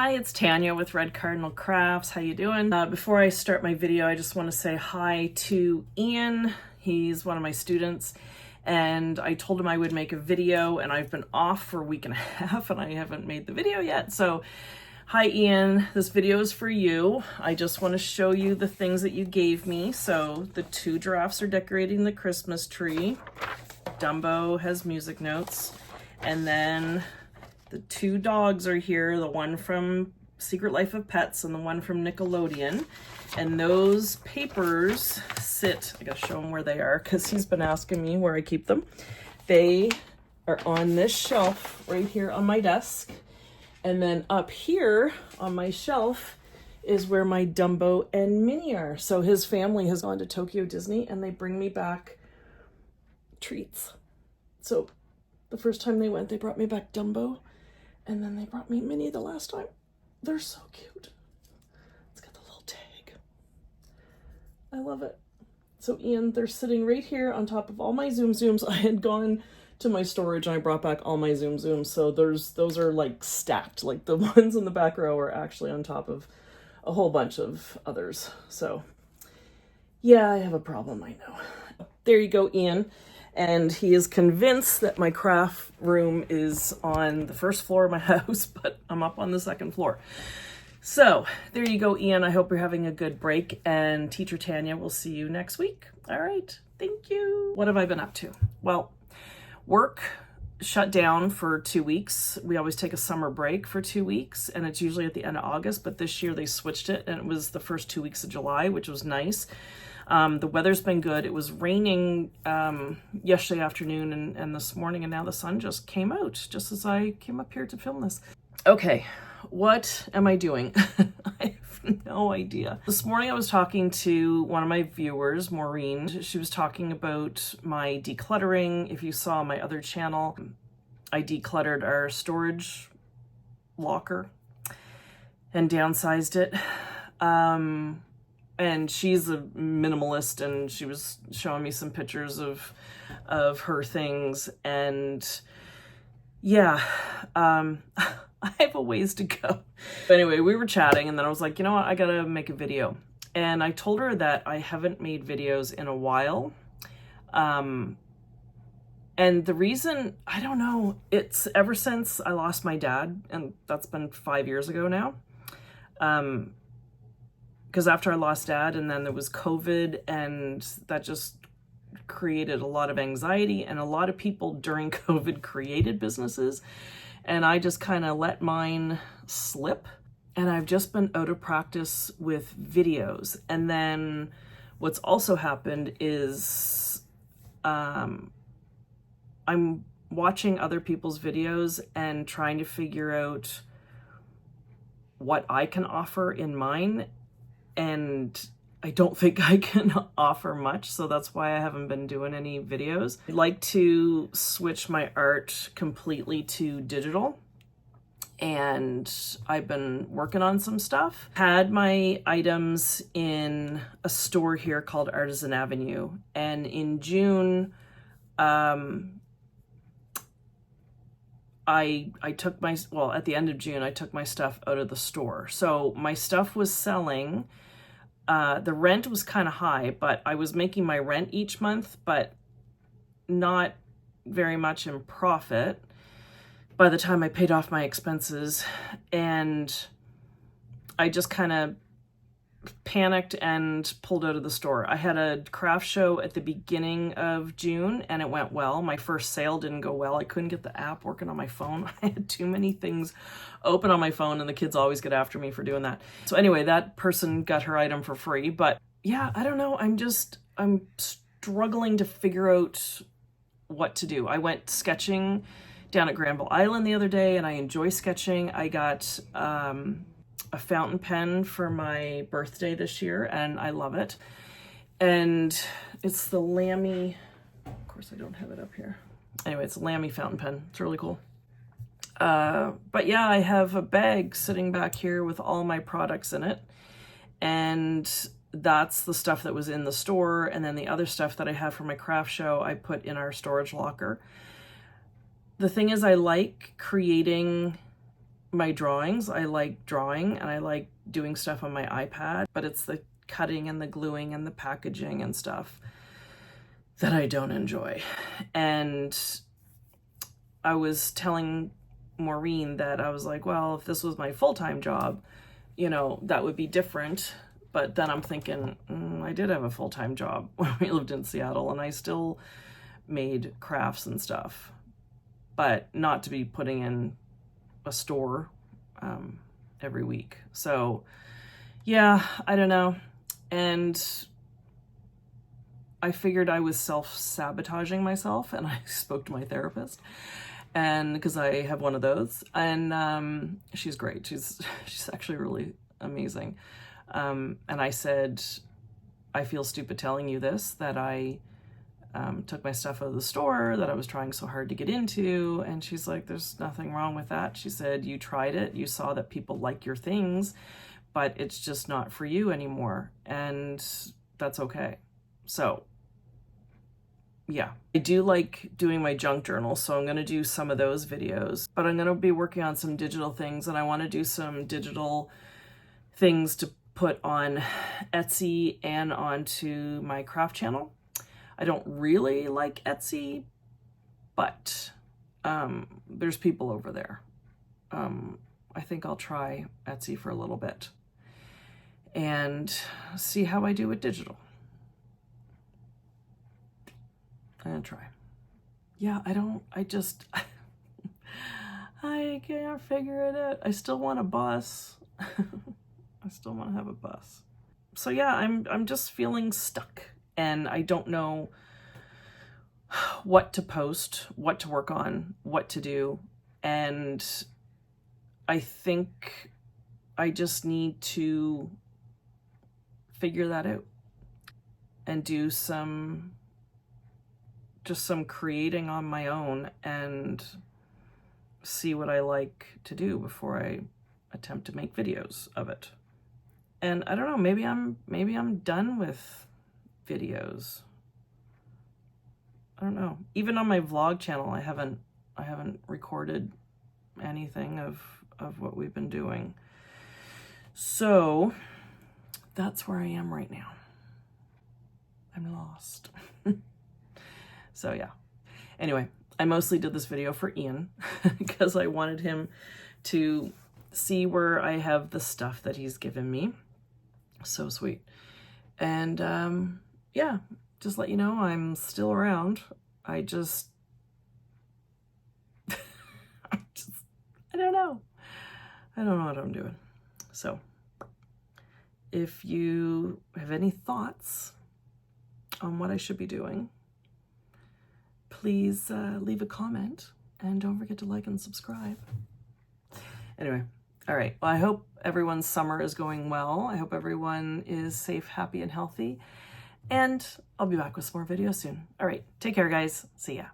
Hi, it's Tanya with Red Cardinal Crafts. How you doing? Before I start my video, I just want to say hi to Ian. He's one of my students, and I told him I would make a video, and I've been off for a week and a half, and I haven't made the video yet. So, hi Ian, this video is for you. I just want to show you the things that you gave me. So, the two giraffes are decorating the Christmas tree. Dumbo has music notes, and then the two dogs are here, the one from Secret Life of Pets and the one from Nickelodeon. And those papers sit, I gotta show him where they are because he's been asking me where I keep them. They are on this shelf right here on my desk. And then up here on my shelf is where my Dumbo and Minnie are. So his family has gone to Tokyo Disney and they bring me back treats. So the first time they went, they brought me back Dumbo. And then they brought me Minnie the last time. They're so cute. It's got the little tag. I love it. So Ian, they're sitting right here on top of all my Zoom Zooms. I had gone to my storage and I brought back all my Zoom Zooms. So those are like stacked. Like the ones in the back row are actually on top of a whole bunch of others. So yeah, I have a problem, I know. There you go, Ian. And he is convinced that my craft room is on the first floor of my house, but I'm up on the second floor. So there you go, Ian. I hope you're having a good break. And Teacher Tanya will see you next week. All right. Thank you. What have I been up to? Well, work shut down for 2 weeks. We always take a summer break for 2 weeks, and it's usually at the end of August. But this year they switched it, and it was the first 2 weeks of July, which was nice. The weather's been good. It was raining yesterday afternoon and this morning, and now the sun just came out just as I came up here to film this. Okay, what am I doing? I have no idea. This morning I was talking to one of my viewers, Maureen. She was talking about my decluttering. If you saw my other channel, I decluttered our storage locker and downsized it. And she's a minimalist, and she was showing me some pictures of her things, and yeah, I have a ways to go. But anyway, we were chatting, and then I was like, you know what, I gotta make a video. And I told her that I haven't made videos in a while. And the reason, I don't know, it's ever since I lost my dad, and that's been 5 years ago now. Because after I lost Dad, and then there was COVID, and that just created a lot of anxiety, and a lot of people during COVID created businesses, and I just kind of let mine slip, and I've just been out of practice with videos. And then what's also happened is I'm watching other people's videos and trying to figure out what I can offer in mine, and I don't think I can offer much, so that's why I haven't been doing any videos. I'd like to switch my art completely to digital, and I've been working on some stuff. Had my items in a store here called Artisan Avenue, and in June, I took my, well, at the end of June, I took my stuff out of the store. So my stuff was selling. The rent was kind of high, but I was making my rent each month, but not very much in profit by the time I paid off my expenses. And I just kind of panicked and pulled out of the store. I had a craft show at the beginning of June, and it went well. My first sale didn't go well. I couldn't get the app working on my phone. I had too many things open on my phone, and the kids always get after me for doing that. So anyway, that person got her item for free. But yeah, I don't know. I'm struggling to figure out what to do. I went sketching down at Granville Island the other day, and I enjoy sketching. I got a fountain pen for my birthday this year, and I love it. And it's the Lamy, of course I don't have it up here. Anyway, it's a Lamy fountain pen. It's really cool. But yeah, I have a bag sitting back here with all my products in it. And that's the stuff that was in the store. And then the other stuff that I have for my craft show, I put in our storage locker. The thing is, I like creating my drawings. I like drawing and I like doing stuff on my iPad, but it's the cutting and the gluing and the packaging and stuff that I don't enjoy. And I was telling Maureen that I was like, well, if this was my full-time job, you know, that would be different. But then I'm thinking, I did have a full-time job when we lived in Seattle, and I still made crafts and stuff, but not to be putting in a store every week. So yeah, I don't know. And I figured I was self-sabotaging myself, and I spoke to my therapist, and because I have one of those, and she's great. She's actually really amazing. And I said, I feel stupid telling you this, that I took my stuff out of the store that I was trying so hard to get into. And she's like, there's nothing wrong with that. She said, you tried it. You saw that people like your things, but it's just not for you anymore. And that's okay. So yeah, I do like doing my junk journal, so I'm going to do some of those videos, but I'm going to be working on some digital things, and I want to do some digital things to put on Etsy and onto my craft channel. I don't really like Etsy, but there's people over there. I think I'll try Etsy for a little bit and see how I do with digital. I'm gonna try. Yeah, I can't figure it out. I still want a bus. I still want to have a bus. So yeah, I'm just feeling stuck, and I don't know what to post, what to work on, what to do. And I think I just need to figure that out and do some creating on my own and see what I like to do before I attempt to make videos of it. And I don't know, maybe I'm done with videos. I don't know. Even on my vlog channel, I haven't recorded anything of what we've been doing. So that's where I am right now. I'm lost. So yeah. Anyway, I mostly did this video for Ian because I wanted him to see where I have the stuff that he's given me. So sweet. And yeah, just let you know I'm still around. I don't know. I don't know what I'm doing. So if you have any thoughts on what I should be doing, please leave a comment, and don't forget to like and subscribe. Anyway, all right. Well, I hope everyone's summer is going well. I hope everyone is safe, happy, and healthy. And I'll be back with some more videos soon. All right. Take care, guys. See ya.